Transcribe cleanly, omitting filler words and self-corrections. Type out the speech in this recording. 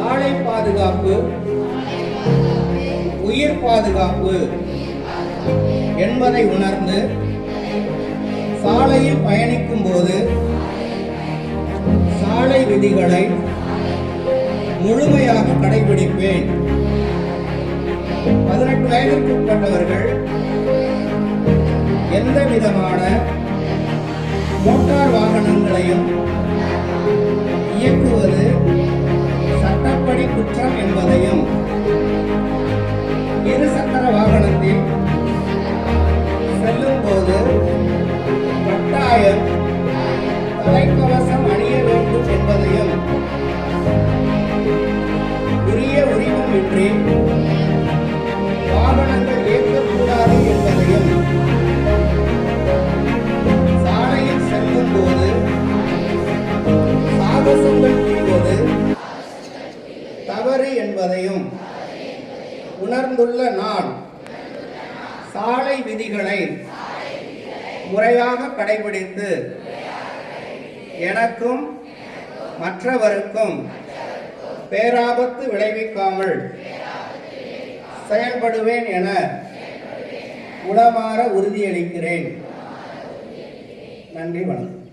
சாலை பாதுகாப்பு, உயிர் பாதுகாப்பு என்பதை உணர்ந்து சாலையில் பயணிக்கும் போது சாலை விதிகளை முழுமையாக கடைபிடிப்பேன். 18 வயதிற்கு உட்பட்டவர்கள் எந்த விதமான மோட்டார் வாகனங்களையும் இயக்குவது சட்டப்படி குற்றம் என்பதையும், இருசக்கர வாகனத்தில் செல்லும் போது கட்டாயம் தலைக்கவசம் அணிய வேண்டும் என்பதையும், உரிய உரிமமின்றி வாகனங்கள் இயக்கக்கூடாது என்பதையும், சாலையில் செல்லும் போது சாகசங்கள் புரிவது தவறு என்பதையும் உணர்ந்துள்ள நான் சாலை விதிகளை முறையாக கடைபிடித்து எனக்கும் மற்றவருக்கும் பேராபத்து விளைவிக்காமல் செயல்படுவேன் என உளமாற உறுதியளிக்கிறேன். நன்றி, வணக்கம்.